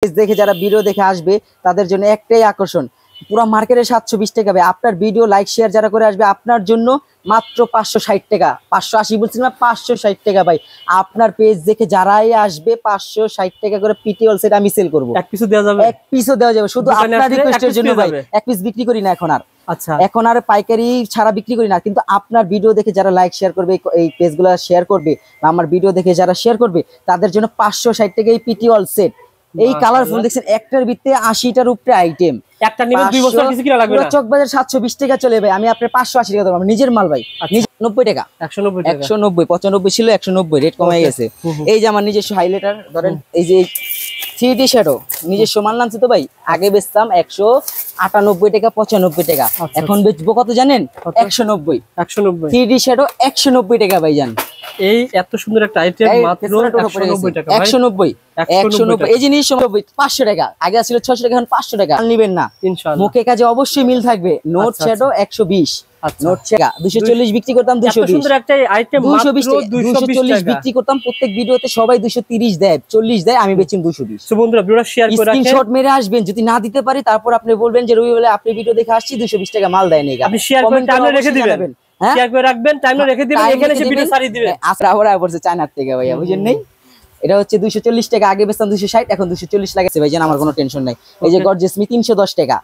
দেখে যারা ভিডিও দেখে আসবে তাদের জন্য একটাই আকর্ষণ, পুরো মার্কেটে 720 টাকা ভাই। আপনার ভিডিও লাইক শেয়ার যারা করে আসবে আপনার জন্য মাত্র 560 টাকা, 580 বলছেন না, 560 টাকা ভাই। আপনার পেজ দেখে যারাই আসবে 560 টাকা করে পিটি অল সেট আমি সেল করব। এক পিসও দেওয়া যাবে, এক পিসও দেওয়া যাবে, শুধু আপনার রিকোয়েস্টের জন্য ভাই। এক পিস বিক্রি করি না এখন আর। আচ্ছা, এখন আর পাইকারি ছাড়া বিক্রি করি না, কিন্তু আপনার ভিডিও দেখে যারা লাইক শেয়ার করবে, এই পেজগুলো শেয়ার করবে, আমার ভিডিও দেখে যারা শেয়ার করবে তাদের জন্য 560 টাকা এই পিটি অল সেট। এই কালারফুল দেখছেন, একটার ভিতরে 80টার উপরে আইটেম, একটা নিবে 2 বছর কিছু কিনা লাগবে না। চকবাজার 720 টাকা চলে ভাই, আমি আপনার 580 টাকা দেব, আমার নিজের মাল ভাই। 90 টাকা, 190 টাকা, 190, 95 ছিল 190, রেট কমে গেছে। এই যে আমার নিজস্ব হাইলাইটার ধরেন, এই যে 3D শ্যাডো নিজস্ব মাল নামছে তো ভাই, আগে বেচতাম 198 টাকা, 95 টাকা, এখন বেচবো কত জানেন? 190। 3D শ্যাডো 190 টাকা ভাই জান। এই এত সুন্দর একটা আইটেম মাত্র 190 টাকা ভাই। 190 এই জিনিস 500 টাকা, আগে ছিল 600 টাকা, এখন 500 টাকা। নিবেন না ইনশাআল্লাহ, মুখে কাজে অবশ্যই মিল থাকবে। নোট শ্যাডো 120, নোট টাকা 240 বিক্রি করতাম, 220 সুন্দর একটা আইটেম মাত্র 240 বিক্রি করতাম। প্রত্যেক ভিডিওতে সবাই 230 দেয়, 40 দেয়, আমি বেচি 220। সো বন্ধুরা ভিডিওটা শেয়ার করে রাখেন, স্ক্রিনশট মেরে আসবেন। যদি না দিতে পারি তারপর আপনি বলবেন যে রবি বলে আপনি ভিডিও দেখে আসছি 220 টাকা মাল দেয় নাই। আপনি শেয়ার করে টাইমে রেখে দিবেন, শেয়ার করে রাখবেন, টাইমে রেখে দিবেন, এখানে এসে ভিডিও সারি দিবেন। আসরা ওরা পড়ছে চায়নার থেকে ভাইয়া, বুঝেন নাই? এটা হচ্ছে 240 টাকা, আগে বেচতাম 260, এখন 240 লাগাছে ভাই জান, আমার কোনো টেনশন নাই। এই যে গর্জিয়াস মি 310 টাকা,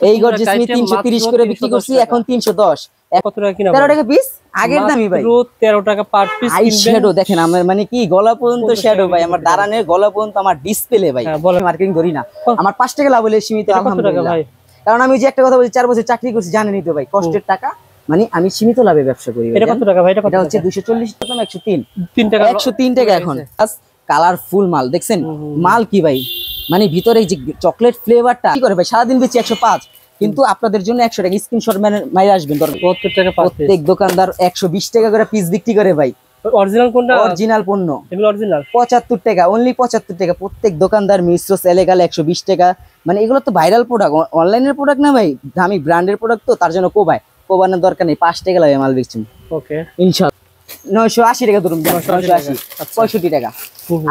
এই গর্জিয়াস মি 330 করে বিক্রি করছি, এখন 310। কত টাকা কিনা? 13 টাকা পিস, আগের দামই ভাই, 13 টাকা পার পিস। আই শ্যাডো দেখেন আমার, মানে কি গলা পর্যন্ত শ্যাডো ভাই, আমার দাঁড়ানের গলা পর্যন্ত আমার ডিসপ্লে ভাই। মার্কেটিং করি না, আমার 5 টাকা লাভ হলে সীমিত, আলহামদুলিল্লাহ। কারণ আমি যে একটা কথা বলছি, 4 বছর চাকরি করছি, জানেনই তো ভাই, কষ্টের টাকা, মানে আমি সীমিত লাভে ব্যবসা করি। এটা কত টাকা ভাই? এটা হচ্ছে 240 টাকা, 103 টাকা, 103 টাকা এখন। কালারফুল মাল দেখছেন, মাল কি ভাই, মানে ভিতরে যে চকলেট ফ্লেভারটা কি করে ভাই, সারাদিন বেচি 105, কিন্তু আপনাদের জন্য 100 টাকা স্ক্রিনশট মেরে আসবেন। প্রত্যেক দোকানদার 120 টাকা করে পিস বিক্রি করে ভাই। অরিজিনাল কোনটা? অরিজিনাল পণ্য, এগুলো অরিজিনাল 75 টাকা, অনলি 75 টাকা। প্রত্যেক দোকানদার মিশ্র সেলে গেলে 120 টাকা, মানে এগুলো তো ভাইরাল প্রোডাক্ট, অনলাইনের প্রোডাক্ট না ভাই, দামি ব্র্যান্ডের প্রোডাক্ট, তো তার জন্য কোবানোর দরকার নেই। 5 টাকা লাগে মাল বিকছি। ওকে ইনশাআল্লাহ 980 টাকা ধরুন, 980, 65 টাকা।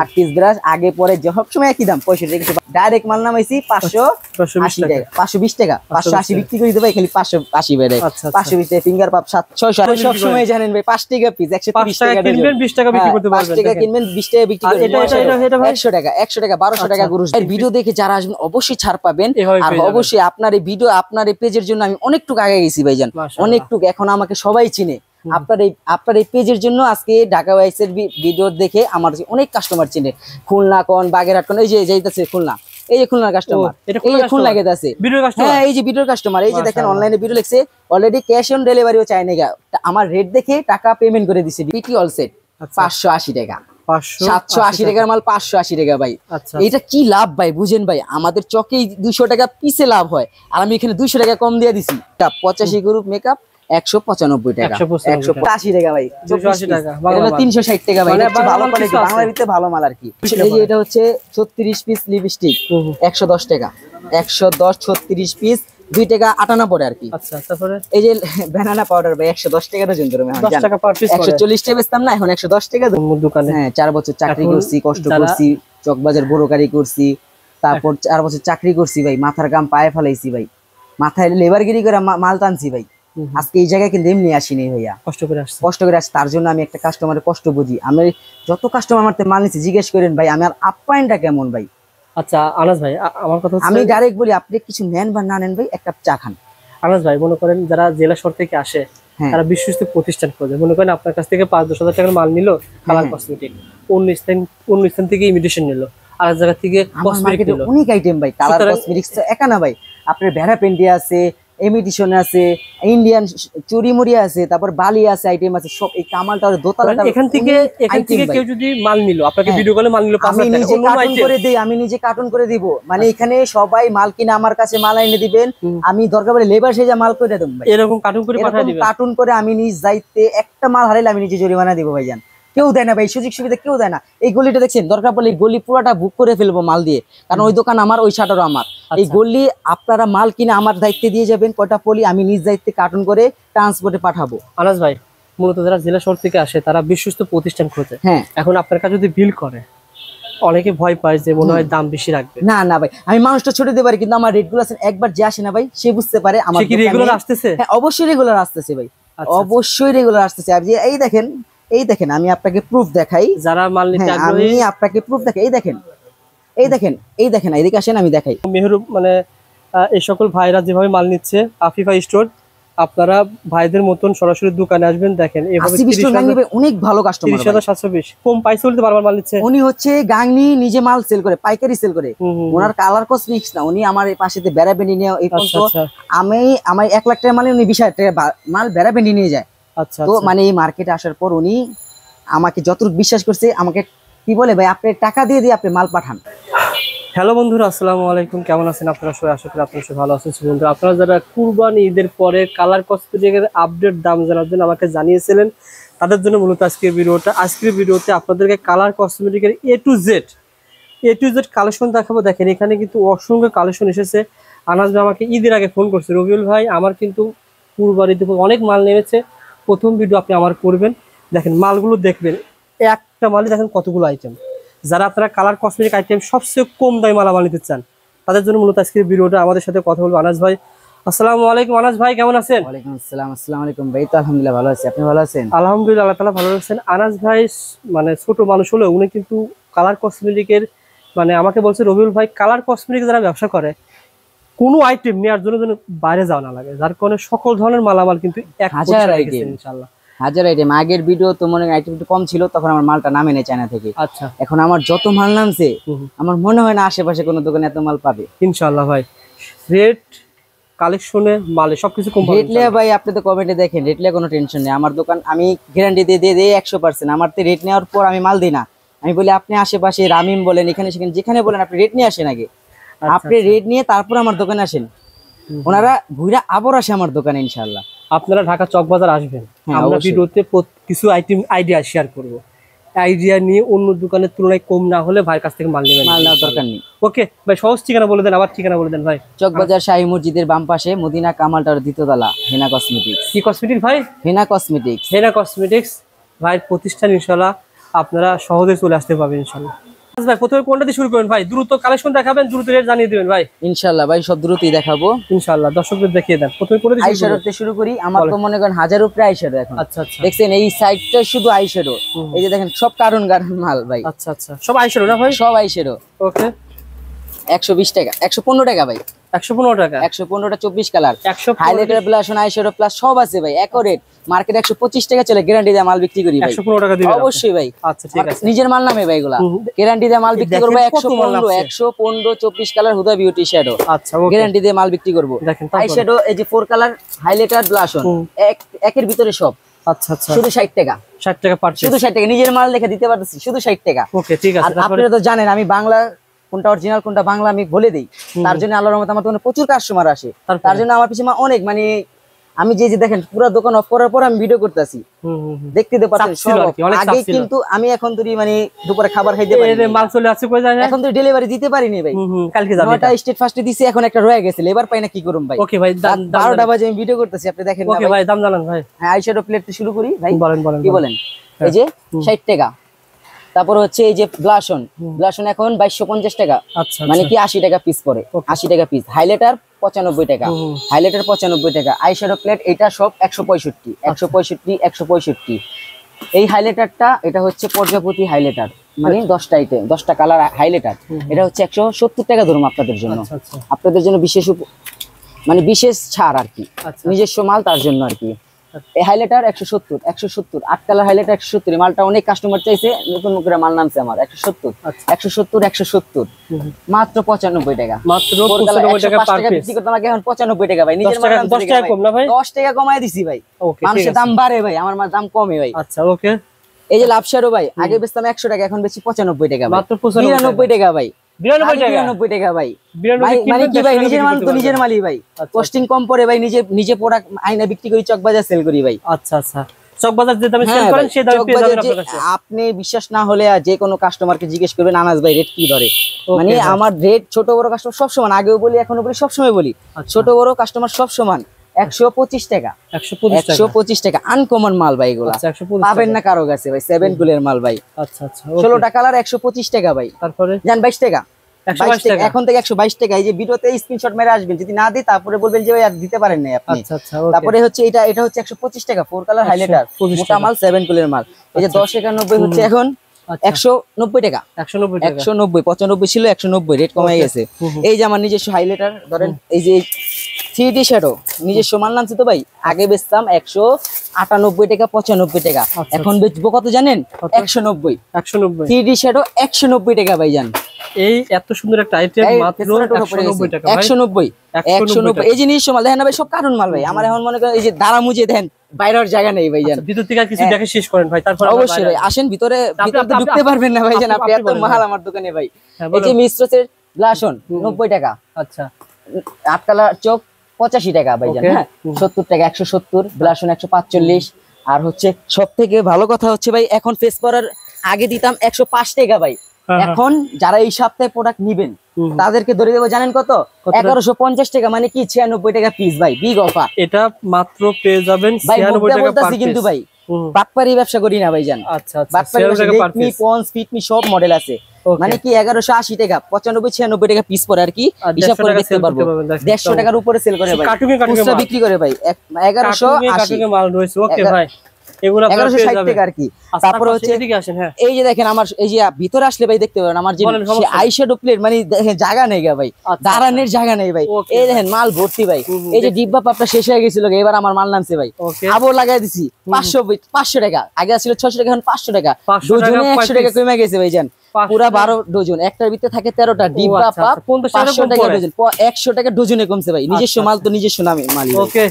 8 পিস ব্রাশ, আগে পরে সব সময় একই দাম, 65 টাকা। ডাইরেক্ট মাল নামাইছি 580 টাকা, 520 টাকা, 580 বিক্রি করে দিতে ভাই, খালি 580 ভাই। 520 টাকা ফিঙ্গার পাপ 600, সব সময় জানেন ভাই 5 টাকা পিস, 130 টাকা কিনবেন, 20 টাকা বিক্রি করতে পারবেন। 5 টাকা কিনবেন, 20 টাকা বিক্রি করবেন। এটা 100 টাকা, 1200 টাকা গুরু। এই ভিডিও দেখে যারা আসবেন অবশ্যই ছাড় পাবেন, আর অবশ্যই আপনার এই ভিডিও, আপনার এই পেজের জন্য আমি অনেকটুকু আগে গেছি ভাইজান, অনেকটুকু। এখন আমাকে সবাই চিনে আপনার এই পেজের জন্য। আজকে ঢাকা ওয়াইসের ভিডিও দেখে আমার অনেক কাস্টমার চিনে, খুলনা কোন, বাগেরহাট কোন, এই যে যাইতাছে খুলনা, এই যে খুলনার কাস্টমার, এই যে খুলনা গেছে, হ্যাঁ এই যে ভিডিওর কাস্টমার, এই যে দেখেন অনলাইনে ভিডিও লিখছে, অলরেডি ক্যাশ অন ডেলিভারিও চাই না, আমার রেট দেখে টাকা পেমেন্ট করে দিছে। পিটি অল সেট 580 টাকা, 780 টাকার মাল 580 টাকা ভাই। এটা কি লাভ ভাই, বুঝেন ভাই, আমাদের চকেই 200 টাকা পিসে লাভ হয়, আর আমি এখানে 200 টাকা কম দিয়ে দিছি। 85 গ্রুপ মেকআপ 195 টাকা, 180 টাকা ভাই, 280 টাকা, 360 টাকা ভাই। ভালো কোয়ালিটি, বাংলার ভিতরে ভালো মাল আর কি। এই যে এটা হচ্ছে 36 পিস লিপস্টিক 110 টাকা, 110 36 পিস 2 টাকা 58 পড়ে আর কি। আচ্ছা, তারপরে এই যে ব্যানানা পাউডার ভাই 110 টাকা ডজন ধরে, 10 টাকা পার পিস, 140 টাকা বেচতাম না, এখন 110 টাকা দোকানে। হ্যাঁ 4 বছর চাকরি করছি, কষ্ট করছি, চকবাজার বড়কারি করছি, তারপর 4 বছর চাকরি করছি ভাই, মাথার গাম পায়ে ফেলাইছি ভাই, মাথায় লেবারগিরি করে মাল টানছি ভাই। আজকে এই জায়গায় কিন্তু এমনি আসিনি ভাইয়া, কষ্ট করে আসছি। তার জন্য আমি একটা কাস্টমারের কষ্ট বুঝি। আমি যত কাস্টমার আমার মাল নিচ্ছি জিজ্ঞেস করেন ভাই আমার আপ্যায়নটা কেমন ভাই। আচ্ছা আনাস ভাই, আমার কথা আমি ডাইরেক্ট বলি, আপনি কিছু নেন বা না নেন ভাই, এক কাপ চা খান। আনাস ভাই মনে করেন যারা জেলা শহর থেকে আসে, তারা বিশ্বস্ত প্রতিষ্ঠান খোঁজে, মনে করেন আপনার কাছ থেকে 5-10 হাজার টাকার মাল নিল, কালার কসমেটিক, অন্য স্থান থেকে ইমিটেশন নিল, আর জায়গা থেকে কসমেটিক নিল, অনেক আইটেম ভাই। কালার কসমেটিক্স তো একা না ভাই, আপনার ভেড়া পেন্ডি আছে, এমিটেশন আছে, ইন্ডিয়ান চুরিমুড়ি আছে, তারপর বালি আছে, আইটেম আছে সব। এই কামালটা দোতলাটা এখান থেকে কেউ যদি মাল নিল, আপনাকে ভিডিও কলে মাল নিল, আমি নিজে কার্টুন করে দেই, আমি নিজে কার্টুন করে দিব, মানে এখানে সবাই মাল কিনে আমার কাছে মাল এনে দিবেন, আমি দরকার পড়লে লেবার সেজা মাল করে দেব ভাই, এরকম কার্টুন করে পাঠিয়ে দিবেন। কার্টুন করে আমি নিজ দায়িত্বে একটা মাল হারাইলে আমি নিজে জরিমানা দিব ভাইজান, কেউ দেয় না ভাই, সুযোগ সুবিধা কেউ দেয় না। এই গলিটা দেখছেন, দরকার পড়লে গলি পুরোটা বুক করে ফেলবো মাল দিয়ে, কারণ ওই দোকান আমার, ওই শাটারও আমার। এই গলি আপনারা মাল কিনে আমার দায়িত্বে দিয়ে যাবেন, কয়টা পলি আমি নিজ দায়িত্বে কার্টুন করে ট্রান্সপোর্টে পাঠাবো। আনাস ভাই মূলত যারা জেলা শহর থেকে আসে তারা বিশ্বস্ত প্রতিষ্ঠান খোঁজে। হ্যাঁ, এখন আপনার কাছে যদি বিল করে অনেকে ভয় পায় যে মনে হয় দাম বেশি রাখবে। না না ভাই, আমি মানুষটা ছোট দিতে পারি, কিন্তু আমার রেটগুলো আছে একবার যে আসে না ভাই সে বুঝতে পারে আমার কি রেগুলার আসতেছে। হ্যাঁ অবশ্যই রেগুলার আসতেছে ভাই, অবশ্যই রেগুলার আসতেছে। আপনি এই দেখেন আমি আপনাকে প্রুফ দেখাই, যারা মাল নিতে আগ্রহী আমি আপনাকে প্রুফ দেখাই। এই দেখেন এদিকে আসেন আমি দেখাই। মেহের মানে এই সকল ভাইরা যেভাবে মাল নিচ্ছে আফিফা স্টোর, আপনারা ভাইদের মতন সরাসরি দোকানে আসবেন। দেখেন এভাবে অনেক ভালো কাস্টমার, 30,720 কম প্রাইসে বলতে বারবার মাল নিচ্ছে। উনি হচ্ছে গাংনি নিজে মাল সেল করে, পাইকারি সেল করে। ওনার কালার কসমেটিক্স না, উনি আমার পাশে বেড়াবেন্ডি নিয়ে এই পর্যন্ত আমি 1 লাখ টাকা মালে উনি 20,000 টাকা মাল বেড়াবেন্ডি নিয়ে যায়। আচ্ছা তো মানে এই মার্কেটে আসার পর উনি আমাকে যতটুকু বিশ্বাস করছে, আমাকে কি বলে ভাই আপনি টাকা দিয়ে আপনি মাল পাঠান। হ্যালো বন্ধুরা, আসসালামু আলাইকুম, কেমন আছেন আপনারা সবাই? আশা করি আপনারা সবাই ভালো আছেন। বন্ধুরা, আপনারা যারা কুরবানি ঈদের পরে কালার কসমেটিকের আপডেট দাম জানার জন্য আমাকে জানিয়েছিলেন, তাদের জন্য মূলত আজকের ভিডিওতে আপনাদেরকে colour কসমেটিকের A to Z collection দেখাবো। দেখেন এখানে কিন্তু অসংখ্য কালেকশন এসেছে। আনাজ ভাই আমাকে ঈদের আগে ফোন করছে, রবিউল ভাই আমার কিন্তু কুরবানিতে অনেক মাল নেমেছে, প্রথম ভিডিও আপনি আমার করবেন। দেখেন মালগুলো দেখবেন, একটা মালই দেখেন কতগুলো আইটেম। যারা আপনারা কালার কসমেটিক আইটেম সবচেয়ে কম দামে মালামাল নিতে চান, তাদের জন্য মূলত আজকের ভিডিওটা। আমাদের সাথে কথা বলবো আনাজ ভাই। আসসালামু আলাইকুম আনাজ ভাই, কেমন আছেন? ওয়ালাইকুম আসসালাম। আসসালামু আলাইকুম ভাই। তো আলহামদুলিল্লাহ ভালো আছি, আপনি ভালো আছেন? আলহামদুলিল্লাহ, আল্লাহ তাআলা ভালো রাখছেন। আনাজ ভাই মানে ছোট মানুষ হলেও উনি কিন্তু কালার কসমেটিকের মানে আমাকে বলছে রবিউল ভাই কালার কসমেটিক যারা ব্যবসা করে কোনো আইটেম নেওয়ার জন্য বাইরে যাওয়া না লাগে, যার কারণে সকল ধরনের মালামাল কিন্তু 1000 আইটেম ইনশাআল্লাহ। 1000 আইটেম। আগের ভিডিও তো মনে হয় আইটেম একটু কম ছিল, তখন আমার মালটা নামে নেই চায়না থেকে। আচ্ছা, এখন আমার যত মাল নামছে আমার মনে হয় না আশেপাশে কোনো দোকানে এত মাল পাবে ইনশাআল্লাহ ভাই। রেট কালেকশনে মালে সবকিছু কম পাবেন। রেটলে ভাই আপনি তো কমেন্টে দেখেন, রেটলে কোনো টেনশন নেই। আমার দোকান আমি গ্যারান্টি দিয়ে 100%। আমার তো রেট নেওয়ার পর আমি মাল দিই না। আমি বলি আপনি আশেপাশে রামিম বলেন, এখানে সেখানে যেখানে বলেন আপনি রেট নিয়ে আসেন আগে। আপনি রেট নিয়ে তারপর আমার দোকানে আসেন, ওনারা ঘুরে আবার আসে আমার দোকানে ইনশাআল্লাহ। আপনারা ঢাকা চকবাজার আসবেন, আমরা ভিডিওতে কিছু আইটেম আইডিয়া শেয়ার করব। আইডিয়া নিয়ে অন্য দোকানের তুলনায় কম না হলে ভাইয়ের কাছ থেকে মাল নেবেন, মাল নেওয়ার দরকার নেই। ওকে ভাই, সহজ ঠিকানা বলে দেন, আবার ঠিকানা বলে দেন ভাই। চকবাজার শাহী মসজিদের বাম পাশে মদিনা কামাল টাওয়ার 2য় তলা, হেনা কসমেটিক্স। কি কসমেটিক ভাই? হেনা কসমেটিক্স ভাইয়ের প্রতিষ্ঠান। ইনশাআল্লাহ আপনারা সহজে চলে আসতে পারবেন ইনশাআল্লাহ। ভাই প্রথমে কোনটা দিয়ে শুরু করেন ভাই? দ্রুত কালেকশন দেখাবেন, দ্রুত রেট জানিয়ে দিবেন ভাই। ইনশাআল্লাহ ভাই সব দ্রুতই দেখাবো ইনশাআল্লাহ। দর্শকদের দেখিয়ে দেন, প্রথমে কোনটা দিয়ে আইশ্যাডোতে শুরু করি। আমার তো মনে করেন 1000 উপরে আইশ্যাডো এখন। আচ্ছা, দেখছেন এই সাইডটা শুধু আইশ্যাডো, এই যে দেখেন সব কারণ মাল ভাই। আচ্ছা, সব আইশ্যাডো না ভাই? সব আইশ্যাডো। ওকে, 120 টাকা, 115 টাকা ভাই। 115 টাকা, 115টা 24 কালার, হাইলাইটার ব্লাশন আইশ্যাডো প্লাস সব আছে ভাই। একরেট মার্কেটে 125 টাকা চলে, গ্যারান্টি দিয়ে মাল বিক্রি করি ভাই। 115 টাকা দিবেন অবশ্যই ভাই। আচ্ছা ঠিক আছে, নিজের মাল নামে ভাই এগুলা, গ্যারান্টি দিয়ে মাল বিক্রি করব। 115 24 কালার হুদা বিউটি শ্যাডো। আচ্ছা ওকে, গ্যারান্টি দিয়ে মাল বিক্রি করব। দেখেন আইশ্যাডো এই যে 4 কালার হাইলাইটার ব্লাশন একের ভিতরে সব। আচ্ছা, শুধু 60 টাকা, 60 টাকা পারচেজ, শুধু 60 টাকা। নিজের মাল দেখে দিতে পারতেছি শুধু 60 টাকা। ওকে ঠিক আছে। আপনারা তো জানেন আমি বাংলা কোনটা অরিজিনাল কোনটা বাংলা আমি বলে দেই, তার জন্য আল্লাহর রহমতে আমার দোকানে প্রচুর কাস্টমার আসে। তার জন্য আমার পিছনে অনেক মানে আমি যে দেখেন পুরো দোকান অফ করার পর আমি ভিডিও করতেছি, দেখতে পাচ্ছেন সব আগে। কিন্তু আমি এখন তো মানে দুপুরে খাবার খাইতে পারি, মাল চলে আসছে কই যায় না, এখন তো ডেলিভারি দিতে পারিনি ভাই। কালকে যাবে, নয়টা স্টেট ফার্স্টে দিছি, এখন একটা রয়ে গেছে, এবার পাই না কি করব ভাই। ওকে ভাই, 12টা বাজে আমি ভিডিও করতেছি, আপনি দেখেন না। ওকে ভাই, দাম জানান ভাই। হ্যাঁ আইশ্যাডো প্লেটটা শুরু করি ভাই। বলেন কি বলেন? এই যে 60 টাকা। তারপর হচ্ছে এই যে ব্লাশন এখন 2250 টাকা। আচ্ছা, মানে কি 80 টাকা পিস পড়ে, 80 টাকা পিস। হাইলাইটার 95 টাকা, হাইলাইটার 95 টাকা। আইশ্যাডো প্লেট এটা সব 165। এই হাইলাইটারটা এটা হচ্ছে প্রজাপতি হাইলাইটার, মানে 10টা আইটেম 10টা কালার হাইলাইটার। এটা হচ্ছে 170 টাকা ধরুন আপনাদের জন্য। আপনাদের জন্য বিশেষ মানে বিশেষ ছাড় আর কি, নিজস্ব মাল তার জন্য আর কি। এই হাইলাইটার 170 8 কালার হাইলাইটার 170। মালটা অনেক কাস্টমার চাইছে, নতুন করে মাল নামছে আমার। 170 মাত্র 95 টাকা। মাত্র 95 টাকা পার পিস বিক্রি করতে আমাকে এখন 95 টাকা ভাই। নিজের মাল 10 টাকা কম না ভাই? 10 টাকা কমায় দিছি ভাই। মানুষের দাম বাড়ে ভাই, আমার মাল দাম কমে ভাই। আচ্ছা ওকে। এই যে লাভশারো ভাই আগে বেচতাম 100 টাকা, এখন বেচি 95 টাকা ভাই। মাত্র 99 টাকা ভাই। 99 টাকা ভাই। মানে কি ভাই, নিজের মাল তো নিজের মালই ভাই। কস্টিং কম পড়ে ভাই, নিজে প্রোডাক্ট আইনা বিক্রি করি, চকবাজার সেল করি ভাই। আচ্ছা, চকবাজার যে দামে সেল করেন সেই দামে পেয়ে যাবেন আপনার কাছে। আপনি বিশ্বাস না হলে যে কোনো কাস্টমারকে জিজ্ঞেস করবেন আনাস ভাই রেট কি ধরে। মানে আমার রেট ছোট বড় কাস্টমার সব সমান, আগেও বলি এখনো বলি সবসময় বলি, ছোট বড় কাস্টমার সব সমান। 125 টাকা। 125 টাকা আনকমন মাল ভাই, এগুলা পাবেন না কারো কাছে ভাই, 7 গুলের মাল ভাই। আচ্ছা আচ্ছা, 16টা কালার 125 টাকা ভাই। তারপরে জান 22 টাকা, 122 টাকা এখন থেকে 122 টাকা। এই যে ভিডিওতে স্ক্রিনশট মেরে আসবেন, যদি না দিই তারপরে বলবেন যে ভাই আর দিতে পারেন না আপনি। আচ্ছা আচ্ছা, তারপরে হচ্ছে এটা হচ্ছে 125 টাকা, 4 কালার হাইলাইটার, মোটা মাল 7 গুলের মাল। এই যে 1091 হচ্ছে এখন 190 টাকা। 190 95 ছিল 190, রেট কমে গেছে। এই যে আমার নিজস্ব হাইলাইটার ধরেন, এই যে 3D শ্যাডো নিজস্ব মাল নামছে তো ভাই, আগে বেচতাম 198 টাকা 95 টাকা, এখন বেচবো কত জানেন? 190। 3D শ্যাডো 190 টাকা ভাই জান। এই এত সুন্দর একটা আইটেম মাত্র 190 টাকা ভাই। 190 এই যে নিজস্ব মাল দেখেন না ভাই, সব কার্টুন মাল ভাই। আমার এখন মনে করেন এই যে দাঁড়া মুজে দেন, বাইরের জায়গা নেই ভাই জান। ভিতর থেকে কিছু দেখে শেষ করেন ভাই, তারপর অবশ্যই ভাই আসেন ভিতরে, ভিতরে তো ঢুকতে পারবেন না ভাই জান, আপনি এত মাল আমার দোকানে ভাই। এই যে মিস্ট্রসের গ্লাসন 90 টাকা। আচ্ছা, 8 কালার চোখ 85 টাকা ভাই জান। হ্যাঁ 70 টাকা 170, গ্লাসন 145। আর হচ্ছে সব থেকে ভালো কথা হচ্ছে ভাই, এখন ফেস করার আগে দিতাম 105 টাকা ভাই, এখন যারা এই সপ্তাহে প্রোডাক্ট নিবেন তাদেরকে ধরে দেবো জানেন কত? 1150 টাকা, মানে কি 96 টাকা পিস ভাই, বিগ অফার। এটা মাত্র পেয়ে যাবেন 96 টাকা পার পিস। কিন্তু ভাই বাটপারি ব্যবসা করি না ভাই জান। আচ্ছা আচ্ছা, 96 টাকা পার পিস, পন্স ফিটমি সব মডেল আছে। মানে কি 1180 টাকা, 95 96 টাকা পিস পড়ে আর কি, হিসাব করে দেখতে পারবো। 150 টাকার উপরে সেল করে ভাই, খুচরা বিক্রি করে ভাই 1180 মাল রয়েছে। ওকে ভাই, এগুলো 1160 টাকা আর কি। তারপর হচ্ছে এদিকে আসেন। হ্যাঁ, এই যে দেখেন আমার, এই যে ভিতরে আসলে ভাই দেখতে পারেন আমার যে আইশ্যাডো প্লেট, মানে দেখেন জায়গা নেই গা ভাই, দাঁড়ানোর জায়গা নেই ভাই। এই দেখেন মাল ভর্তি ভাই। এই যে ডিব্বা পাপটা শেষ হয়ে গেছিল, এবার আমার মাল নামছে ভাই, আবার লাগাই দিছি 500 টাকা, আগে ছিল 600 টাকা, এখন 500 টাকা, ডজনে 100 টাকা কমে গেছে ভাই জান। পুরা 12 ডজন, একটার ভিতরে থাকে 13টা ডিব্বা পাপ, 500 টাকা ডজন, 100 টাকা ডজনে কমছে ভাই। নিজস্ব মাল তো নিজস্ব নামে মাল। ওকে,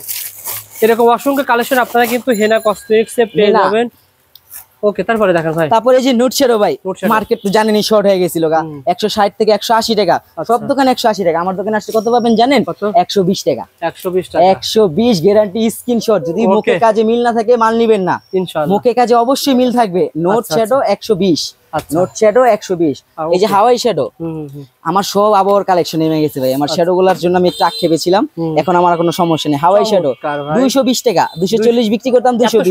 এরকম অসংখ্য কালেকশন আপনারা কিন্তু হেনা কসমেটিক্স এ পেয়ে যাবেন। ওকে, তারপরে দেখেন ভাই, তারপরে এই যে নোট শেডো ভাই, মার্কেট তো জানেনই শর্ট হয়ে গেছিল গা, 160 থেকে 180 টাকা, সব দোকানে 180 টাকা। আমার দোকানে আসলে কত পাবেন জানেন? 120 টাকা। 120 গ্যারান্টি, স্ক্রিনশট। যদি মুখে কাজে মিল না থাকে মাল নিবেন না, ইনশাআল্লাহ মুখে কাজে অবশ্যই মিল থাকবে। Note shadow 120, note shadow 120। এই যে হাওয়াই শ্যাডো, আমার সব আবহাওয়ার কালেকশন নেমে গেছে ভাই। আমার শ্যাডো গুলার জন্য আমি একটু আক্ষেপে ছিলাম, এখন আমার কোনো সমস্যা নেই। হাওয়াই শ্যাডো 220 টাকা, 240 বিক্রি করতাম, 220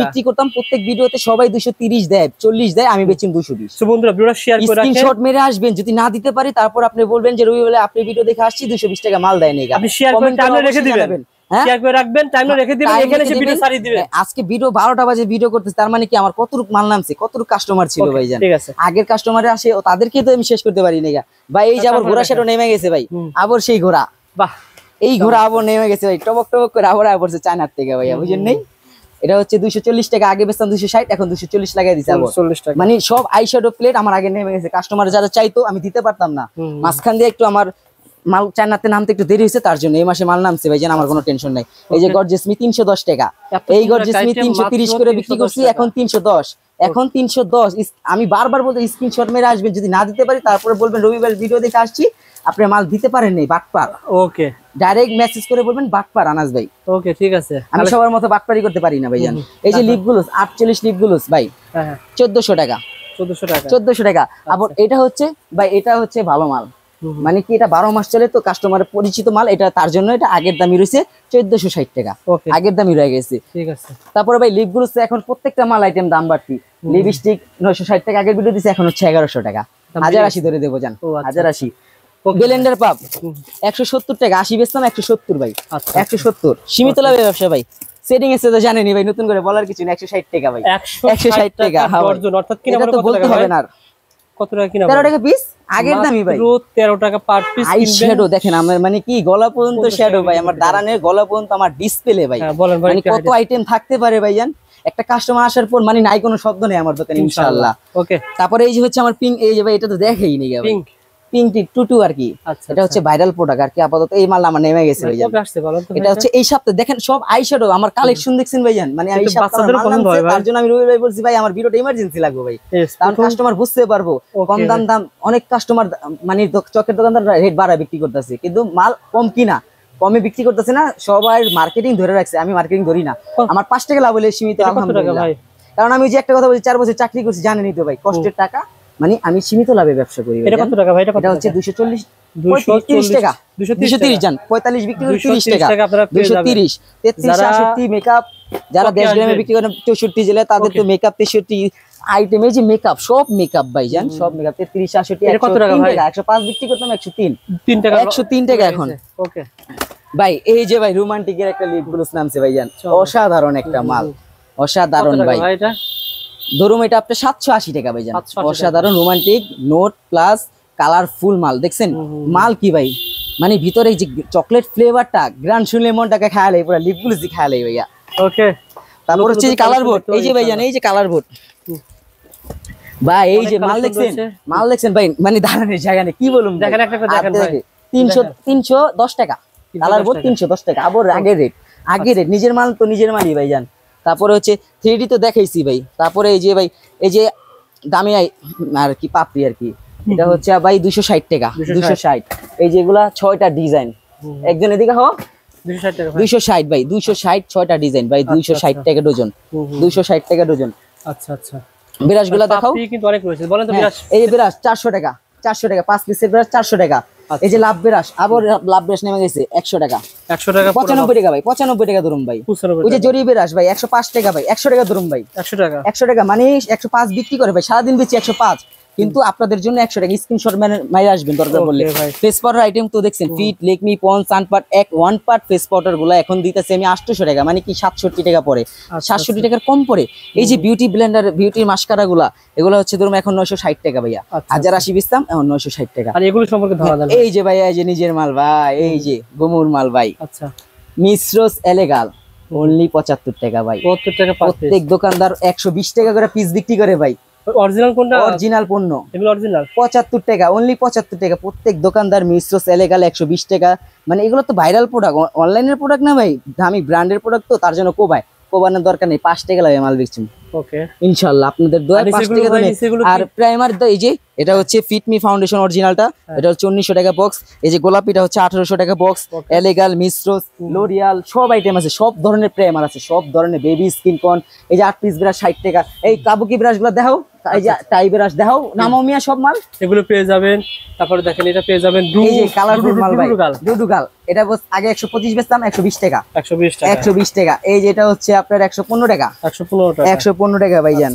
বিক্রি করতাম। প্রত্যেক ভিডিওতে সবাই 230 দেয়, 40 দেয়, আমি বেচি 220। বন্ধুরা ভিডিওটা শেয়ার করে রাখেন, স্ক্রিনশট মেরে আসবেন। যদি না দিতে পারি তারপর আপনি বলবেন যে রবি বলে আপনি ভিডিও দেখে আসছি, 220 টাকা মাল দেয় নাই। আপনি শেয়ার করে টাইমে রেখে দিবেন, শেয়ার করে রাখবেন, টাইমে রেখে দিবেন, এখানে এসে ভিডিও সারি দিবেন। আজকে ভিডিও 12টা বাজে ভিডিও করতেছি, তার মানে কি আমার কতটুক মাল নামছে, কতটুক কাস্টমার ছিল ভাই জান। আগের কাস্টমারে আসে, তাদেরকে তো আমি শেষ করতে পারি না ভাই। এই যে আবার ঘোড়া শ্যাডো নেমে গেছে ভাই, আবার সেই ঘোড়া, বাহ, এই ঘোড়া আবার নেমে গেছে ভাই, টবক টবক করে আবার পড়ছে চায়নার থেকে ভাই, বুঝেন নেই? এটা হচ্ছে 240 টাকা, আগে বেচতাম 260, এখন 240 লাগাই দিছে আবার। মানে সব আইশ্যাডো প্লেট আমার আগে নেমে গেছে। কাস্টমার যারা চাইতো আমি দিতে পারতাম না, মাঝখান দিয়ে একটু আমার মাল চায়নাতে নামতে একটু দেরি হয়েছে, তার জন্য এই মাসে মাল নামছে ভাই জান, আমার কোনো টেনশন নাই। এই যে গর্জিয়াস মি 310 টাকা, এই গর্জিয়াস মি 330 করে বিক্রি করছি, এখন 310, এখন 310। আমি বারবার বলতে স্ক্রিনশট মেরে আসবেন, যদি না দিতে পারি তারপরে বলবেন রবিবার ভিডিও দেখে আসছি, আপনি মাল দিতে পারেন নাই, বাটপার। ওকে, ডাইরেক্ট মেসেজ করে বলবেন বাটপার আনাস ভাই। ওকে, ঠিক আছে, আমি সবার মতো বাটপারি করতে পারি না ভাই জান। এই যে লিপগুলোস 48 লিপগুলোস ভাই 1400 টাকা, 1400 টাকা। আবার এটা হচ্ছে ভাই, এটা হচ্ছে ভালো মাল, মানে কি এটা 12 মাস চলে তো, কাস্টমারের পরিচিত মাল এটা, তার জন্য এটা আগের দামই রয়েছে 1460 টাকা, আগের দামই রয়ে গেছে। ঠিক আছে। তারপরে ভাই লিপগুলো এখন প্রত্যেকটা মাল আইটেম দাম বাড়তি। লিপস্টিক 960 টাকা আগের ভিডিও দিছে, এখন হচ্ছে 1100 টাকা, 1080 ধরে দেবো জান, 1080। ব্লেন্ডার পাপ 170 টাকা, 80 বেচতাম 170 ভাই, 170। সীমিত লাভের ব্যবসা ভাই, সেটিং এসে তো জানেনি ভাই, নতুন করে বলার কিছু না। 160 টাকা ভাই, 160 টাকা, অর্থাৎ কিনা তো বলতে হবে না। কত টাকা কিনা? 13 টাকা পিস, আগের দামই ভাই, 13 টাকা পার পিস। আই শ্যাডো দেখেন আমার, মানে কি গলা পর্যন্ত শ্যাডো ভাই, আমার দাঁড়ানোর গলা পর্যন্ত আমার ডিসপ্লে ভাই। মানে কত আইটেম থাকতে পারে ভাই জান, একটা কাস্টমার আসার পর মানে নাই কোনো শব্দ নেই আমার দোকানে, ইনশাআল্লাহ। ওকে, তারপরে এই যে হচ্ছে আমার পিঙ্ক, এই যে ভাই এটা তো দেখেই নি ভাই, পিঙ্ক টুটু আর কি, এটা হচ্ছে ভাইরাল প্রোডাক্ট আর কি। আপাতত এই মাল আমার নেমে গেছে ভাই জান। এটা হচ্ছে এই সপ্তাহে দেখেন সব আইশ্যাডো আমার কালেকশন দেখছেন ভাই জান, মানে এই সপ্তাহে তার জন্য আমি রবি ভাই বলছি ভাই আমার ভিডিওটা ইমার্জেন্সি লাগবে ভাই, কারণ কাস্টমার বুঝতে পারবো কম দাম। অনেক কাস্টমার মানে চকের দোকানদার রেট বাড়া বিক্রি করতেছে, কিন্তু মাল কম কিনা, কমে বিক্রি করতেছে না, সবাই মার্কেটিং ধরে রাখছে, আমি মার্কেটিং ধরি না। আমার 5 টাকা লাভ হলে সীমিত, আলহামদুলিল্লাহ। কারণ আমি যে একটা কথা বলছি, 4 বছর চাকরি করছি, জানেনই তো ভাই, কষ্টের টাকা মানে আমি সীমিত লাভে ব্যবসা করি। এটা কত টাকা ভাই? এটা হচ্ছে 240 230 টাকা, 230 জান 45 বিক্রি করে 30 টাকা, 230 33 68 মেকআপ যারা দেশ গ্রামে বিক্রি করেন 64 জেলায় তাদের তো মেকআপ 63 আইটেম, এই যে মেকআপ সব মেকআপ ভাইজান, সব মেকআপ 33 68 এটা কত টাকা ভাই? 105 বিক্রি করতাম 103 টাকা, 103 টাকা এখন। ওকে ভাই এই যে ভাই রোমান্টিকের একটা লিপ গ্লোস নামছে ভাইজান, অসাধারণ একটা মাল, অসাধারণ ভাই। এটা ধরুন এটা আপনি 780 টাকা ভাইজান, অসাধারণ রোমান্টিক নোট প্লাস কালারফুল মাল। দেখছেন মাল কি ভাই, মানে ভিতরে যে চকলেট ফ্লেভারটা গ্রান্ড শুনলে মনটাকে খায়ালে পুরো লিপ গ্লোসই খায়ালে ভাইয়া। ওকে, তারপর হচ্ছে যে কালার বোর্ড, এই যে ভাইজান এই যে কালার বোর্ড ভাই, এই যে মাল দেখছেন, মাল দেখছেন ভাই, মানে দাঁড়ানোর জায়গা নেই, কি বলুন দেখেন একটা করে দেখেন ভাই। 310 টাকা কালার বোর্ড, 310 টাকা আবার আগের রেট, আগের রেট, নিজের মাল তো নিজের মালই ভাইজান। তারপরে হচ্ছে 3D তো দেখাইছি ভাই। তারপরে এই যে ভাই এই যে দামি আর কি পাপড়ি আর কি, এটা হচ্ছে ভাই 260 টাকা, 260। এই যেগুলা 6টা ডিজাইন, একজন এদিকে হো 260 টাকা 260 ভাই, 260 6টা ডিজাইন ভাই, 260 টাকা ডজন, 260 টাকা ডজন। আচ্ছা আচ্ছা, বিরাশগুলা দেখাও, কিন্তু অনেক রয়েছে, বলেন তো বিরাশ। এই যে বিরাশ 400 টাকা, 400 টাকা 5 পিসের বিরাশ 400 টাকা। এই যে লাভ বিরাশ, আবার লাভ বিরাশ নেমে গেছে 100 টাকা, 100 টাকা 95 টাকা ভাই, 95 টাকা ধরুন ভাই। ওই যে জরি বিরাশ ভাই 105 টাকা ভাই, 100 টাকা ধরুন ভাই, 100 টাকা, 100 টাকা মানে 105 বিক্রি করে ভাই, সারাদিন বেচি 105, কিন্তু আপনাদের জন্য 100 টাকা স্ক্রিনশট মাইরে আসবেন দরকার পড়লে। ফেস পাউডার আইটেম তো দেখছেন, ফিট লেকমি পন্স সানপার্ট এক ওয়ান পার্ট ফেস পাউডার গুলো এখন দিতেছি আমি 800 টাকা, মানে কি 67 টাকা পড়ে, 67 টাকার কম পড়ে। এই যে বিউটি ব্লেন্ডার বিউটি মাস্কারা গুলা, এগুলো হচ্ছে ধরুন এখন 960 টাকা ভাইয়া, 1080 বেচতাম এখন 960 টাকা। আর এগুলো সম্পর্কে ধারণা দেন। এই যে ভাই এই যে নিজের মাল ভাই, এই যে গোমুর মাল ভাই, আচ্ছা মিশ্রস এলেগাল অনলি 75 টাকা ভাই, 75 টাকা প্রত্যেক দোকানদার 120 টাকা করে পিস বিক্রি করে ভাই। অরিজিনাল কোনটা? অরিজিনাল পণ্য এগুলো অরিজিনাল 75 টাকা, অনলি 75 টাকা প্রত্যেক দোকানদার। মিশ্রস এলেগাল 120 টাকা, মানে এগুলো তো ভাইরাল প্রোডাক্ট, অনলাইনের প্রোডাক্ট না ভাই, দামি ব্র্যান্ডের প্রোডাক্ট, তো তার জন্য কোবানোর দরকার নেই, 5 টাকা লাগে মাল বিকছি। ওকে ইনশাআল্লাহ আপনাদের দোয়া 5 টাকা দেন। আর প্রাইমার এই যে এটা হচ্ছে ফিট মি ফাউন্ডেশন অরিজিনালটা, এটা হচ্ছে 1900 টাকা বক্স। এই যে গোলাপিটা হচ্ছে 1800 টাকা বক্স। এলেগাল মিশ্রস লোরিয়াল সব আইটেম আছে, সব ধরনের প্রাইমার আছে, সব ধরনের বেবি স্কিন কন। এই যে 8 পিস ব্রাশ 60 টাকা। এই কাবুকি ব্রাশগুলো দেখাও, এই যে টাই ব্রাশ দেখাও, নামও মিয়া সব মাল এগুলো পেয়ে যাবেন। তারপরে দেখেন এটা পেয়ে যাবেন এই যে কালারফুল মাল ভাই, ডুডুগাল, এটা বস আগে 125 বেচতাম, 120 টাকা, 120 টাকা, 120 টাকা। এই যে এটা হচ্ছে আপনার 115 টাকা, 115 টাকা ভাইজান।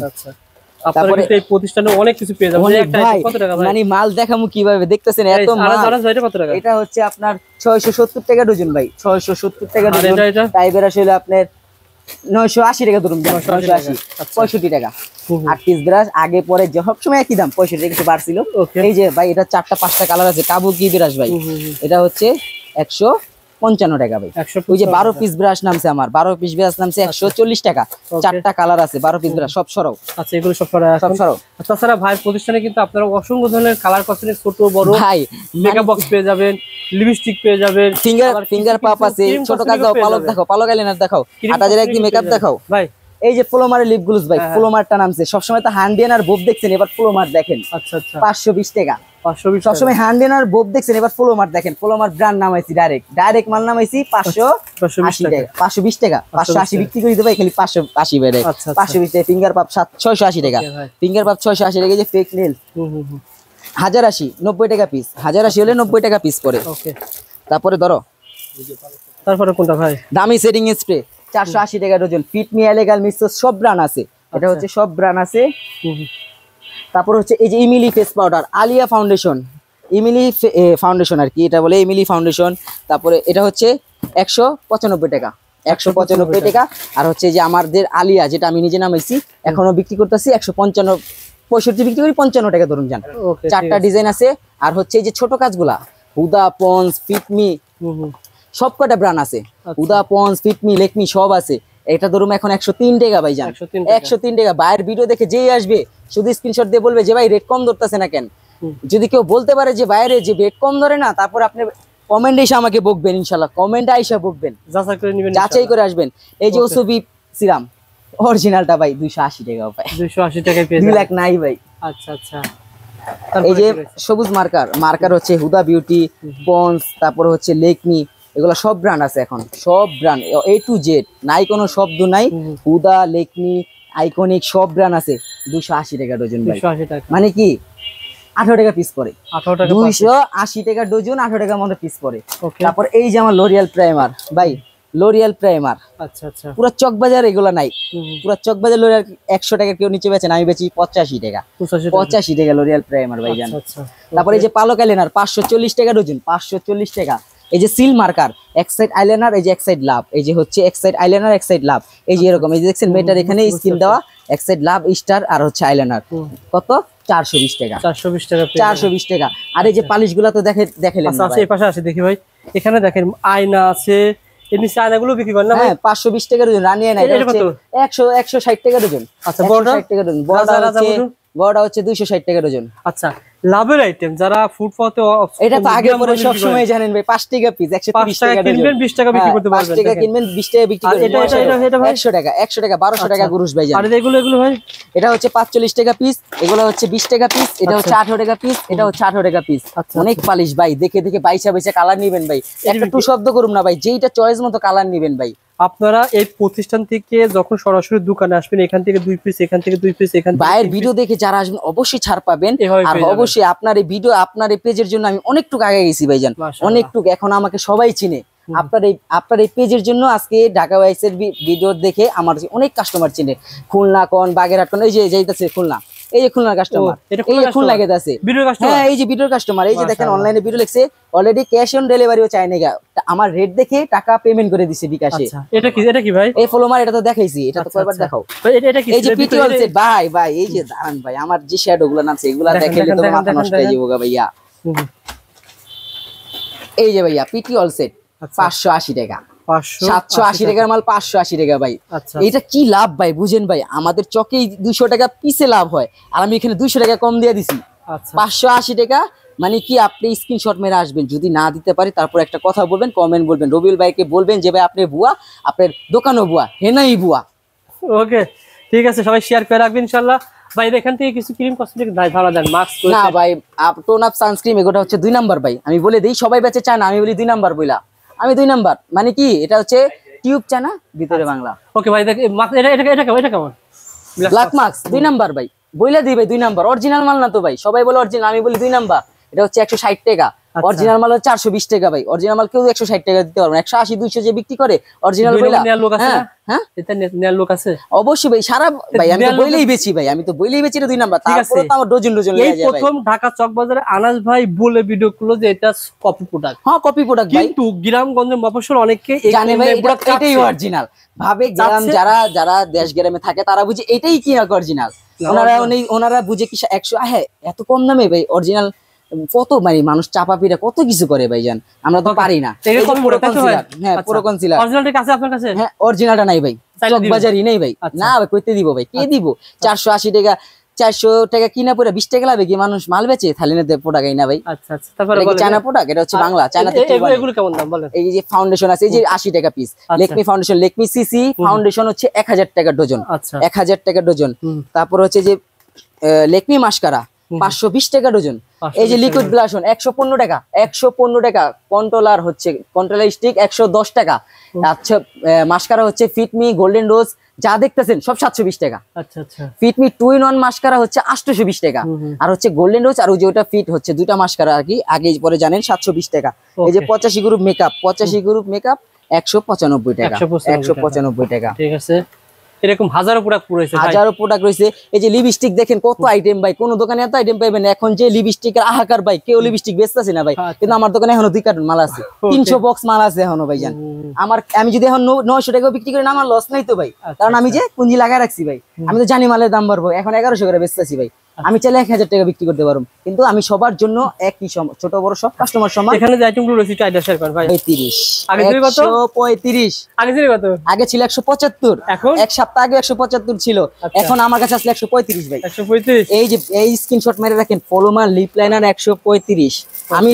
তারপরে এই প্রতিষ্ঠানে অনেক কিছু পেয়ে যাবেন। একটা কত টাকা ভাই? মানে মাল দেখামু কিভাবে, দেখতেছেন এত মাল। এটা কত টাকা? এটা হচ্ছে আপনার 670 টাকা ডজন ভাই, 670 টাকা ডজন। টাই ব্রাশ হলো আপনার 980 টাকা ধরুন, 980 65 টাকা। 8 পিস ব্রাশ আগে পরে সব সময় একই দাম, 65 টাকা কিছু বাড়ছিল। এই যে ভাই এটা 4টা 5টা কালার আছে, কাবুকি ব্রাশ ভাই, এটা হচ্ছে 155 টাকা ভাই। ওই যে 12 পিস ব্রাশ নামছে আমার, 12 পিস ব্রাশ নামছে 140 টাকা, 4টা কালার আছে, 12 পিস ব্রাশ সব সরাও। আচ্ছা এগুলো সব সরাও। তাছাড়া ভাই প্রতিষ্ঠানে কিন্তু আপনারা অসংখ্য ধরনের কালার কসমেটিক ছোট বড় ভাই মেকআপ বক্স পেয়ে যাবেন, লিপস্টিক পেয়ে যাবেন, ফিঙ্গার পাপ আছে, ছোট কাজ দাও, পালক দেখাও, পালক আইলাইনার দেখাও, 8000 কি মেকআপ দেখাও ভাই। এই যে ফ্লোমারের লিপ গ্লোস ভাই, ফ্লোমারটা নামছে, সবসময় তো হ্যান্ডিয়ান আর বোব দেখছেন, এবার ফ্লোমার দেখেন। আচ্ছা আচ্ছা 520 টাকা, 520 সবসময় হ্যান্ডিয়ান আর বোব দেখছেন, এবার ফ্লোমার দেখেন। ফ্লোমার ব্র্যান্ড নামাইছি, ডাইরেক্ট মাল নামাইছি 580 টাকা, 520 টাকা, 580 বিক্রি করে দেবো খালি 580 বেড়ে, 520 টাকা। ফিঙ্গার পাপ 680 টাকা, ফিঙ্গার পাপ 680 টাকা। যে ফেক নেল 1080 90 টাকা পিস, 1080 হলে 90 টাকা পিস পড়ে। ওকে তারপরে ধরো, তারপরে কোনটা ভাই? দামি সেটিং স্প্রে 480 টাকা ডজন। ফিট মি এলেগাল মিশ্রস সব ব্র্যান্ড আছে, এটা হচ্ছে সব ব্র্যান্ড আছে। তারপর হচ্ছে এই যে Emily face powder, Aliya foundation, Emily foundation আর কি এটা বলে, ইমিলি ফাউন্ডেশন। তারপরে এটা হচ্ছে 195 টাকা, 195 টাকা। আর হচ্ছে যে আমাদের আলিয়া, যেটা আমি নিজে নামাইছি, এখনো বিক্রি করতেছি 155 65 বিক্রি করি, 55 টাকা ধরুন যান। 4টা ডিজাইন আছে। আর হচ্ছে এই যে ছোট কাজগুলা, হুদা পন্স ফিটমি সব কটা ব্র্যান্ড আছে, হুদা পন্স ফিটমি লেকমি সব আছে। এটা ধরুন এখন 103 টাকা ভাই যান, 103 টাকা। বাইরের ভিডিও দেখে যেই আসবে শুধু স্ক্রিনশট দিয়ে বলবে যে ভাই রেট কম ধরতেছে না কেন। যদি কেউ বলতে পারে যে বাইরে যে রেট কম ধরে না, তারপর আপনি কমেন্টে এসে আমাকে বকবেন, ইনশাআল্লাহ কমেন্টে আইসা বকবেন, যাচাই করে আসবেন। এই যে ওসবি সিরাম অরিজিনালটা ভাই 280 টাকা ভাই, 280 টাকায় পেয়ে 2 লাখ নাই ভাই। আচ্ছা আচ্ছা। এই যে সবুজ মার্কার হচ্ছে হুদা বিউটি পন্স, তারপর হচ্ছে লেকমি, এগুলো সব ব্র্যান্ড আছে এখন, সব ব্র্যান্ড A to Z, নাই কোনো শব্দ নাই। হুদা লেকমি আইকনিক সব ব্র্যান্ড আছে, 280 টাকা ডজন ভাই। মানে কি 18 টাকা পিস পড়ে, 18 টাকা 280 টাকা ডজন, 18 টাকা মতো পিস পড়ে। তারপর এই যে আমার লরিয়াল প্রাইমার ভাই, লরিয়াল প্রাইমার, আচ্ছা আচ্ছা, পুরো চকবাজার এগুলা নাই, পুরো চকবাজার লরিয়াল 100 টাকা কেউ নিচে বেচেন, আমি বেচি 85 টাকা, 85 টাকা লরিয়াল প্রাইমার ভাই জান। তারপর এই যে পালক আইলাইনার 540 টাকা ডজন, 540 টাকা। এই যে সিল মার্কার, এক সাইড আইলাইনার, এই যে এক সাইড লাভ, এই যে হচ্ছে এক সাইড আইলাইনার এক সাইড লাভ, এই যে এরকম, এই যে দেখছেন মেটার এখানে স্কিন দেওয়া, এক সাইড লাভ স্টার আর হচ্ছে আইলাইনার, কত 420 টাকা, 420 টাকা, 420 টাকা। আর এই যে পালিশ গুলা তো দেখালেন না ভাই, এই পাশে আছে দেখি ভাই, এখানে দেখেন আয়না আছে, এই নিচে আয়নাগুলো বিক্রি করেন না ভাই? 520 টাকা ডজন রানী আয়না, এটা হচ্ছে 160 টাকা ডজন। আচ্ছা, বড়টা 60 টাকা ডজন, বড়টা হচ্ছে 260 টাকা ডজন। আচ্ছা, লাভের আইটেম যারা ফুটপাতে, এটা তো আগে পরে সব সময় জানেন ভাই, 5 টাকা পিস 130 টাকা কিনবেন, 20 টাকা বিক্রি করতে পারবেন, 5 টাকা কিনবেন 20 টাকা বিক্রি করতে পারবেন। এটা 100 টাকা, 100 টাকা 1200 টাকা গুরুশ ভাই জান। আর এগুলো ভাই, এটা হচ্ছে 45 টাকা পিস, এগুলো হচ্ছে 20 টাকা পিস, এটা হচ্ছে 18 টাকা পিস, এটা হচ্ছে 18 টাকা পিস। অনেক পালিশ ভাই, দেখে বাইসা কালার নিবেন ভাই, একটা টু শব্দ করুম না ভাই, যেইটা চয়েস মতো কালার নিবেন ভাই। আপনারা এই প্রতিষ্ঠান থেকে যখন সরাসরি দোকানে আসবেন, এখান থেকে 2 পিস, এখান থেকে 2 পিস, এখান থেকে ভাইয়ের ভিডিও দেখে যারা আসবেন অবশ্যই ছাড় পাবেন। আর অবশ্যই আপনার এই ভিডিও, আপনার এই পেজের জন্য আমি অনেকটুকু আগে গেছি ভাইজান, অনেকটুকু, এখন আমাকে সবাই চিনে। আপনার এই পেজের জন্য আজকে ঢাকা ওয়াইসের ভিডিও দেখে আমার অনেক কাস্টমার চিনে, খুলনা কোন, বাগেরহাট কোন, এই যে যাইতাছে খুলনা, এই যে খুলনার কাস্টমার, এই যে খুলনা গেছে, হ্যাঁ এই যে ভিডিওর কাস্টমার, এই যে দেখেন অনলাইনে ভিডিও লিখছে, অলরেডি ক্যাশ অন ডেলিভারিও চাই না, আমার রেট দেখে টাকা পেমেন্ট করে দিছে বিকাশে। এটা কি ভাই? এই ফলোমার, এটা তো দেখাইছি, এটা তো কয়বার দেখাও। এই যে পিটি অলসে ভাই, এই যে দাঁড়ান ভাই, আমার যে শ্যাডো গুলো নামছে এগুলা দেখাইলে তো মাথা নষ্ট হয়ে যাবে ভাইয়া। এই যে ভাইয়া পিটি অলসে 580 টাকা, 780 টাকার মাল 580 টাকা ভাই। এটা কি লাভ ভাই বুঝেন ভাই, আমাদের চকেই 200 টাকা পিসে লাভ হয়, আর আমি এখানে 200 টাকা কম দিয়ে দিছি। 580 টাকা মানে কি, আপনি স্ক্রিনশট মেরে আসবেন, যদি না দিতে পারি তারপর একটা কথা বলবেন, কমেন্ট বলবেন, রবিউল ভাইকে বলবেন যে ভাই আপনি বুয়া, আপনার দোকানও বুয়া, হেনাই বুয়া। ওকে, ঠিক আছে, সবাই শেয়ার করে রাখবেন ইনশাআল্লাহ। ভাই এখান থেকে কিছু ক্রিম কসমেটিক ধারা দেন, মাস্ক না ভাই, টোন আপ সানস্ক্রিন এগুলো হচ্ছে 2 নাম্বার ভাই, আমি বলে দেই, সবাই বেচে চায় না, আমি বলি 2 নাম্বার বইলা, আমি 2 নাম্বার মানে কি, এটা হচ্ছে টিউব চানা ভিতরে বাংলা। ওকে ভাই, দেখ এটা কেমন ব্ল্যাক মাস্ক 2 নাম্বার ভাই, বইলা দিই ভাই 2 নাম্বার, অরিজিনাল মাল না তো ভাই, সবাই বলে অরিজিনাল, আমি বলি 2 নাম্বার। এটা হচ্ছে 160 টাকা, অরিজিনাল মাল 420 টাকা ভাই, অরিজিনাল মাল কেউ 160 টাকা দিতে পারবে না, 180 200 যে বিক্রি করে অরিজিনাল বইলা। হ্যাঁ, এটা নেয়ার লোক আছে অবশ্যই ভাই, সারা ভাই আমি তো বইলেই বেচি ভাই, আমি তো বইলেই বেচি, এটা 2 নাম্বার, তারপরে তো আমার ডজন লেগে যায় ভাই। এই প্রথম ঢাকা চক বাজারে আনাস ভাই বলে ভিডিও করলো যে এটা কপি প্রোডাক্ট। হ্যাঁ কপি প্রোডাক্ট ভাই, কিন্তু গ্রামগঞ্জে মফস্বল অনেকে জানে ভাই এটাই অরিজিনাল ভাবে, গ্রাম যারা দেশ গ্রামে থাকে তারা বুঝে এটাই কি অরিজিনাল, ওনারা বুঝে কি 100, হ্যাঁ এত কম দামে ভাই অরিজিনাল, কত মানে মানুষ চাপা পিড়া কত কিছু করে ভাই জান, আমরা তো পারি না। হ্যাঁ পুরো কনসিলার অরিজিনালটা আছে আপনার কাছে? হ্যাঁ অরিজিনালটা নাই ভাই, চকবাজারই নেই ভাই, না ভাই কইতে দিব ভাই, কে দিব? 480 টাকা, 400 টাকা কিনা পড়ে 20 টাকা লাভে কি মানুষ মাল বেচে, থালিনেতে প্রোডাক্ট না ভাই। আচ্ছা আচ্ছা, তারপরে বলেন চায়না প্রোডাক্ট, এটা হচ্ছে বাংলা, চায়নাতে এগুলো কেমন দাম বলেন? এই যে ফাউন্ডেশন আছে, এই যে 80 টাকা piece, Lakme foundation, Lakme CC foundation হচ্ছে 1000 টাকা ডজন, 1000 টাকা ডজন। তারপর হচ্ছে যে লেকমি মাস্কারা 520 টাকা ডজন। এই যে লিকুইড ব্লাশন 115 টাকা, 115 টাকা। কন্ট্রোলার হচ্ছে, কন্ট্রোলার স্টিক 110 টাকা। আচ্ছা মাস্কারা হচ্ছে ফিটমি, গোল্ডেন রোজ, যা দেখতেছেন সব 720 টাকা। আচ্ছা আচ্ছা, ফিটমি 2 in 1 মাস্কারা হচ্ছে 820 টাকা, আর হচ্ছে গোল্ডেন রোজ আর ওই যে ওটা ফিট হচ্ছে দুইটা মাস্কারা আর কি, আগে পরে জানেন 720 টাকা। এই যে 85 গ্রুপ মেকআপ, 85 গ্রুপ মেকআপ 195 টাকা, 195 টাকা। ঠিক আছে, এরকম হাজারো প্রোডাক্ট রয়েছে, হাজারো প্রোডাক্ট রয়েছে। এই যে লিপস্টিক দেখেন কত আইটেম ভাই, কোন দোকানে এত আইটেম পাবেন না। এখন যে লিপস্টিকের আহাকার ভাই, কেউ লিপস্টিক বেচতেছে না ভাই, কিন্তু আমার দোকানে এখনো 2 কার্টন মাল আছে, 300 বক্স মাল আছে এখনো ভাই জান। আমি যদি এখন 900 টাকা বিক্রি করি না, আমার লস নাই তো ভাই, কারণ আমি যে পুঁজি লাগাই রাখছি ভাই। আমি তো জানি মালের দাম বাড়বো, এখন 1100 করে বেচতেছি ভাই। আমি চাইলে 1000 টাকা বিক্রি করতে পারবো, কিন্তু আমি সবার জন্য একই ছোট বড় সব কাস্টমার সমান। এখানে যে আইটেমগুলো রয়েছে টাইটা শেয়ার করেন ভাই। 35 আগে ছিল কত? 135 আগে ছিল কত? আগে ছিল 175, এখন এক সপ্তাহ আগে 175 ছিল, এখন আমার কাছে আসলে 135 ভাই। 135। এই যে এই স্ক্রিনশট মেরে রাখেন, ফলোমার লিপ লাইনার 135 আমি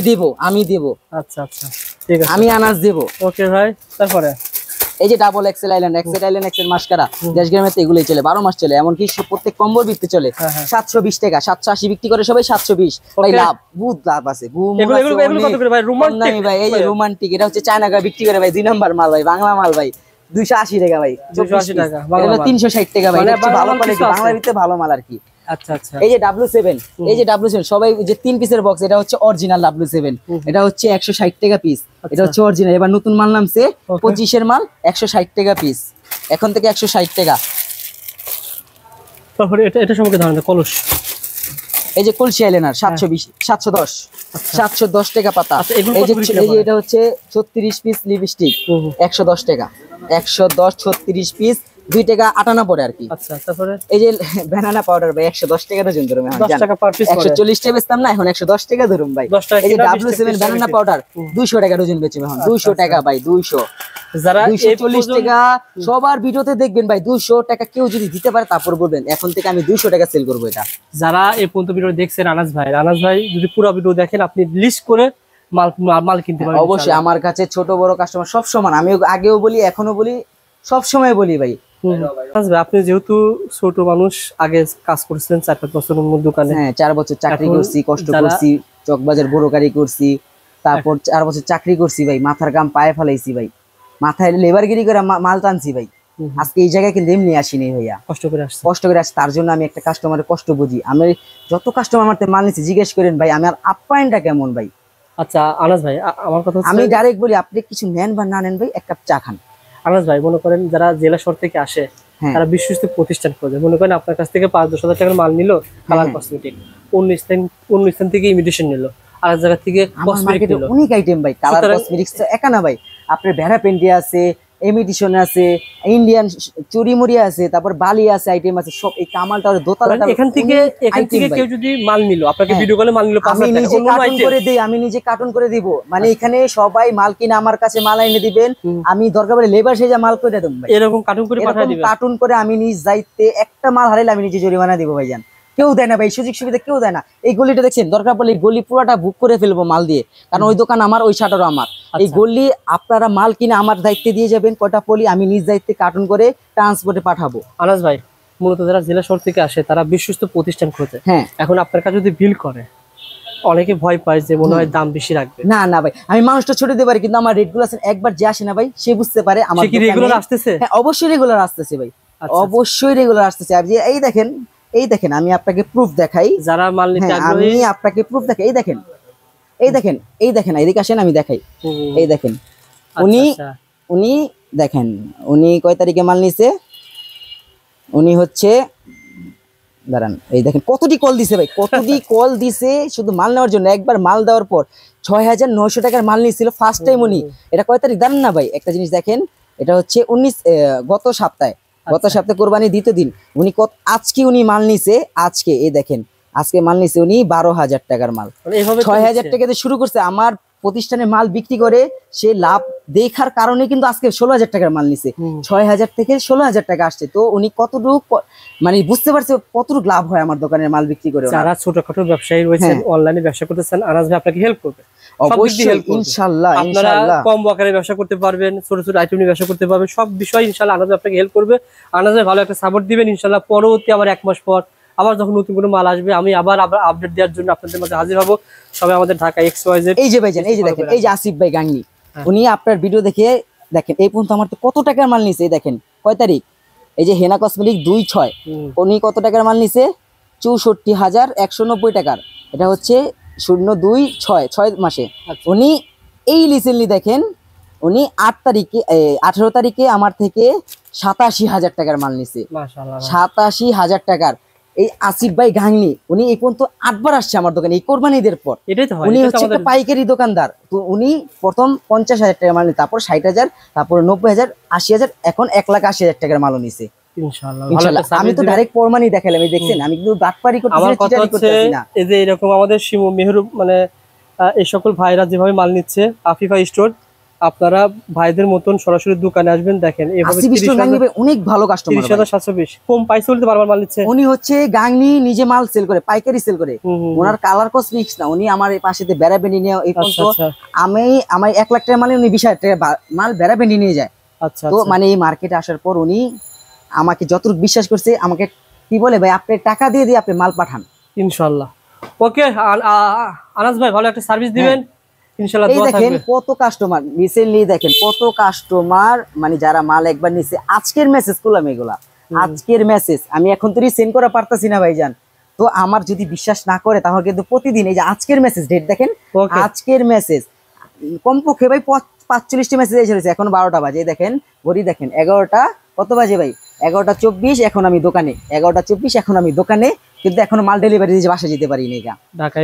দেব। আচ্ছা আচ্ছা, ঠিক আছে, আমি আনাজ দেব। ওকে ভাই। তারপরে এই যে double Excel island, Excel mascara দেশগ্রামেতে এগুলোই চলে, 12 মাস চলে, এমনকি প্রত্যেক কম্বোর ভিত্তি চলে। 720 টাকা, 780 বিক্রি করে সবাই 720 ভাই, লাভ বহুত লাভ আছে। এগুলো কত করে ভাই? রোমান্টিক ভাই, এই যে রোমান্টিক, এটা হচ্ছে চায়না গা বিক্রি করে ভাই, 2 নাম্বার মাল ভাই, বাংলা মাল ভাই, 280 টাকা ভাই, 280 টাকা, 360 টাকা ভাই, ভালো কোয়ালিটি, বাংলার ভিতরে ভালো মাল আর কি। আচ্ছা আচ্ছা, এই যে W7, এই যে W7 সবাই যে 3 পিসের বক্স, এটা হচ্ছে অরিজিনাল W7, এটা হচ্ছে 160 টাকা পিস, এটা হচ্ছে অরিজিনাল। এবার নতুন মাল নামছে 25 এর মাল 160 টাকা পিস, এখন থেকে 160 টাকা। তারপরে এটা সম্পর্কে ধারণা, কলস এই যে কলসি আইলাইনার 720 710 টাকা পাতা। এই যে এটা হচ্ছে 36 পিস লিপস্টিক 110 টাকা, 110 36 পিস 2 টাকা 58 পড়ে আর কি। আচ্ছা, তারপরে এই যে ব্যানানা পাউডার ভাই 110 টাকা ডজন ধরুন, 10 টাকা পার পিস, 140 টাকা বেচতাম না, এখন 110 টাকা ধরুন ভাই। এই যে W7 ব্যানানা পাউডার 200 টাকা ডজন বেচে এখন, 200 টাকা ভাই, 200। যারা 240 টাকা সবার ভিডিওতে দেখবেন ভাই, 200 টাকা কেউ যদি দিতে পারে তারপর বলবেন, এখন থেকে আমি 200 টাকা সেল করব এটা। যারা এই পর্যন্ত ভিডিও দেখছেন আনাস ভাই যদি পুরো ভিডিও দেখেন, আপনি লিস্ট করে মাল কিনতে পারবেন অবশ্যই। আমার কাছে ছোট বড় কাস্টমার সব সমান, আমি আগেও বলি এখনো বলি, সব সময় বলি ভাই। আপনি যেহেতু ছোট মানুষ, আগে কাজ করছেন 4-5 বছর দোকানে, হ্যাঁ 4 বছর চাকরি করছি, কষ্ট করছি, চকবাজার বড়কারি করছি, তারপর 4 বছর চাকরি করছি ভাই, মাথার গাম পায়ে ফেলাইছি ভাই, মাথায় লেবারগিরি করে মাল টানছি ভাই। আজকে এই জায়গায় কিন্তু এমনি আসিনি ভাইয়া, কষ্ট করে আসছি। তার জন্য আমি একটা কাস্টমারের কষ্ট বুঝি। আমি যত কাস্টমার আমার মাল নিচ্ছি জিজ্ঞেস করেন ভাই আমার আপ্যায়নটা কেমন ভাই। আচ্ছা আনাস ভাই, আমার কথা হচ্ছে, আমি ডাইরেক্ট বলি আপনি কিছু নেন বা না নেন ভাই, এক কাপ চা খান। আনাস ভাই মনে করেন যারা জেলা শহর থেকে আসে, তারা বিশ্বস্ত প্রতিষ্ঠান খোঁজে, মনে করেন আপনার কাছ থেকে 5-10 হাজার টাকার মাল নিল কালার কসমেটিক, অন্য স্থান থেকে ইমিটেশন নিল, আর এক জায়গা থেকে কসমেটিক নিল, অনেক আইটেম ভাই। কালার কসমেটিক্স তো একা না ভাই, আপনার ভেড়া পেন্ডি আছে, ইমিটেশন আছে, ইন্ডিয়ান চুরিমুড়ি আছে, তারপর বালি আছে, আইটেম আছে সব। এই কামালটা দোতলা, এখান থেকে কেউ যদি মাল নিল, আপনাকে ভিডিও কলে মাল নিল, আমি নিজে কার্টুন করে দেই, আমি নিজে কার্টুন করে দিব। মানে এখানে সবাই মাল কিনে আমার কাছে মাল এনে দিবেন, আমি দরকার পড়লে লেবার সেজা মাল করে দেব ভাই। এরকম কার্টুন করে পাঠিয়ে দিবেন, কার্টুন করে আমি নিজ দায়িত্বে একটা মাল হারাইলে আমি নিজে জরিমানা দিব ভাইজান। কেউ দেয় না ভাই, সুযোগ সুবিধা কেউ দেয় না। এই গলিটা দেখছেন, দরকার পড়লে গলি পুরোটা বুক করে ফেলবো মাল দিয়ে, কারণ ওই দোকান আমার, ওই শাটারও আমার। এই গলি আপনারা মাল কিনে আমার দায়িত্বে দিয়ে যাবেন, কয়টা পলি আমি নিজ দায়িত্বে কার্টুন করে ট্রান্সপোর্টে পাঠাবো। আনাস ভাই মূলত যারা জেলা শহর থেকে আসে তারা বিশ্বস্ত প্রতিষ্ঠান খোঁজে। হ্যাঁ, এখন আপনার কাছে যদি বিল করে, অনেকে ভয় পায় যে মনে হয় দাম বেশি রাখবে। না না ভাই, আমি মানুষটা ছোট দিতে পারি, কিন্তু আমার রেট গুলো একবার যে আসে না ভাই, সে বুঝতে পারে আমার রেগুলার আসতেছে। হ্যাঁ অবশ্যই রেগুলার আসতেছে ভাই, অবশ্যই রেগুলার আসতেছে। আপনি এই দেখেন আমি আপনাকে প্রুফ দেখাই, যারা মাল নিতে আগ্রহী আমি আপনাকে প্রুফ দেখাই। এই দেখেন এদিকে আসেন, আমি দেখাই। এই দেখেন উনি দেখেন, উনি কয় তারিখে মাল নিছে, উনি হচ্ছে দাঁড়ান, এই দেখেন কতটি কল দিছে ভাই, কতটি কল দিছে শুধু মাল নেওয়ার জন্য। একবার মাল দেওয়ার পর 6900 টাকার মাল নিয়েছিল ফার্স্ট টাইম উনি। এটা কয় তারিখ দাঁড়ান না ভাই, একটা জিনিস দেখেন, এটা হচ্ছে 19 গত সপ্তাহে কোরবানি দ্বিতীয় দিন উনি আজকে উনি মাল নিছে, আজকে এই দেখেন, আজকে মাল নিছে উনি 12,000 টাকার মাল। 6,000 টাকা দিয়ে শুরু করছে, আমার প্রতিষ্ঠানে মাল বিক্রি করে সে লাভ দেখার কারণে কিন্তু আজকে 16,000 টাকার মাল নিছে। 6,000 থেকে 16,000 টাকা আসছে, তো উনি কতটুকু মানে বুঝতে পারছে কতটুকু লাভ হয় আমার দোকানের মাল বিক্রি করে। যারা ছোটখাটো ব্যবসায়ী রয়েছেন, অনলাইনে ব্যবসা করতেছেন, আনাস ভাই আপনাকে হেল্প করবে অবশ্যই ইনশাআল্লাহ। আপনারা কম আকারে ব্যবসা করতে পারবেন, ছোট ছোট আইটেম নিয়ে ব্যবসা করতে পারবেন, সব বিষয় ইনশাআল্লাহ আনাস ভাই আপনাকে হেল্প করবে। আনাস ভাই ভালো একটা সাপোর্ট দিবেন ইনশাআল্লাহ। পরবর্তী আবার 1 মাস পর আবার যখন নতুন কোনো মাল আসবে, আমি আবার আপডেট দেওয়ার জন্য আপনাদের মাঝে হাজির হব। সবাই আমাদের ঢাকা XYZ। এই যে ভাইজান, এই যে দেখেন, এই যে আসিফ ভাই গাংনি, উনি আপনার ভিডিও দেখে দেখেন এই পর্যন্ত আমার তো কত টাকার মাল নিছে। এই দেখেন কয় তারিখ, এই যে হেনা কসমেটিক 2/6, উনি কত টাকার মাল নিছে 64,190 টাকার। এটা হচ্ছে 026 মাসে। উনি এই রিসেন্টলি দেখেন, উনি 18 তারিখে আমার থেকে 87,000 টাকার মাল নিছে। 87,000 টাকার। এই আসিফ ভাই গাংনি উনি এই পর্যন্ত 8 বার আসছে আমার দোকানে এই কোরবানি ঈদের পর। উনি হচ্ছে একটা পাইকারি দোকানদার, তো উনি প্রথম 50,000 টাকার মাল নিছে, তারপর 60,000, তারপর 90,000, 80,000, এখন 1,80,000 টাকার মালও নিছে ইনশাআল্লাহ। আমি তো ডাইরেক্ট প্রমাণই দেখালাম, এই দেখছেন, আমি কিন্তু বাটপারি করতেছি না। এই যে এরকম আমাদের শিমু মেহরু মানে এই সকল ভাইরা যেভাবে মাল নিচ্ছে, আফিফা স্টোর, আপনারা ভাইদের মতন সরাসরি দোকানে আসবেন। দেখেন এভাবে অনেক ভালো কাস্টমার, 30,720 কম পাইছে বলতে বারবার মাল নিচ্ছে। উনি হচ্ছে গাংনি নিজে মাল সেল করে, পাইকারি সেল করে, ওনার কালার কসমেটিক্স না, উনি আমার পাশে বেড়াবেন্ডি নিয়ে এই পর্যন্ত আমি 1 লাখ টাকার মালে উনি 20,000 টাকা মাল বেড়াবেন্ডি নিয়ে যায়। তো মানে এই মার্কেটে আসার পর উনি আমাকে যতটুকু বিশ্বাস করছে, আমাকে কি বলে ভাই আপনি টাকা দিয়ে আপনি মাল পাঠান ইনশাআল্লাহ। ওকে আনাস ভাই ভালো একটা সার্ভিস দিবেন ইনশাআল্লাহ। এই দেখেন কত কাস্টমার রিসেন্টলি, দেখেন কত কাস্টমার, মানে যারা মাল একবার নিছে, আজকের মেসেজ করলাম এগুলা, আজকের মেসেজ। আমি এখন তো সেন্ড করা পারতাছি না ভাইজান, তো আমার যদি বিশ্বাস না করে তাহলে কিন্তু প্রতিদিন এই যে আজকের মেসেজ ডেট দেখেন, আজকের মেসেজ কমপক্ষে ভাই 45টি মেসেজ এসে রয়েছে, এখন 12টা বাজে, দেখেন ঘড়ি দেখেন 11টা কত বাজে ভাই, 11টা 24, এখন আমি দোকানে, 11টা 24 এখন আমি দোকানে, কিন্তু এখনো মাল ডেলিভারি দিয়ে বাসা যেতে পারি না।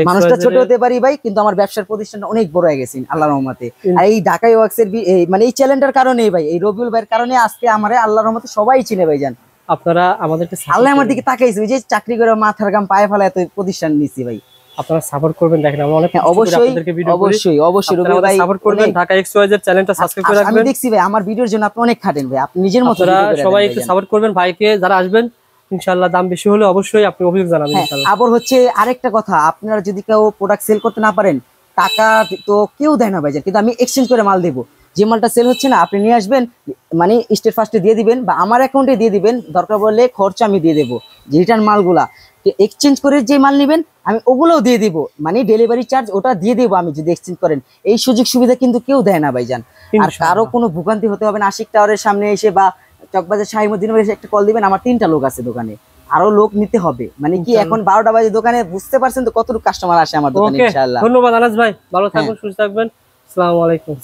মানুষটা ছোট হতে পারি ভাই, কিন্তু আমার ব্যবসার প্রতিষ্ঠানটা অনেক বড় হয়ে গেছে আল্লাহর রহমতে। আর এই ঢাকায় ওয়াক্সের মানে এই চ্যালেঞ্জের কারণে ভাই, এই রবিউল ভাইয়ের কারণে আজকে আমার আল্লাহর রহমতে সবাই চিনে ভাই জান। আপনারা আমাদেরকে আল্লাহ আমার দিকে তাকাইছে, ওই যে চাকরি করে মাথার গাম পায়ে ফেলা এত প্রতিষ্ঠান নিছি ভাই। আপনারা সাপোর্ট করবেন, দেখেন আমরা অনেক অবশ্যই অবশ্যই রবিউল ভাই সাপোর্ট করবেন, ঢাকা XYZ চ্যানেলটা সাবস্ক্রাইব করে রাখবেন। আমি দেখছি ভাই আমার ভিডিওর জন্য আপনি অনেক খাটেন ভাই, আপনি নিজের মতো সবাই একটু সাপোর্ট করবেন ভাইকে, যারা আসবেন ইনশাআল্লাহ দাম বেশি হলে অবশ্যই আপনি অভিযোগ জানাবেন ইনশাআল্লাহ। আবার হচ্ছে আরেকটা কথা, আপনারা যদি কেউ প্রোডাক্ট সেল করতে না পারেন, টাকা তো কেউ দেয় না ভাই, কিন্তু আমি এক্সচেঞ্জ করে মাল দেবো। যে মালটা সেল হচ্ছে না আপনি নিয়ে আসবেন, মানে স্টেট ফার্স্টে দিয়ে দিবেন বা আমার অ্যাকাউন্টে দিয়ে দিবেন, দরকার পড়লে খরচা আমি দিয়ে দেবো। যে রিটার্ন মালগুলা এক্সচেঞ্জ করে যে মাল নেবেন আমি ওগুলোও দিয়ে দিব, মানে ডেলিভারি চার্জ ওটা দিয়ে দেবো আমি যদি এক্সচেঞ্জ করেন। এই সুযোগ সুবিধা কিন্তু কেউ দেয় না ভাইজান। আর কারো কোনো ভোগান্তি হতে হবে না। আশিক টাওয়ারের সামনে এসে বা চকবাজার শাহিমুদ্দিন এসে একটা কল দিবেন, আমার 3টা লোক আছে দোকানে, আরো লোক নিতে হবে। মানে কি এখন 12টা বাজে দোকানে, বুঝতে পারছেন তো কতটুকু কাস্টমার আসে আমার দোকানে ইনশাআল্লাহ। ধন্যবাদ আনাস ভাই, ভালো থাকবেন, সুস্থ থাকবেন, আসসালামু আলাইকুম।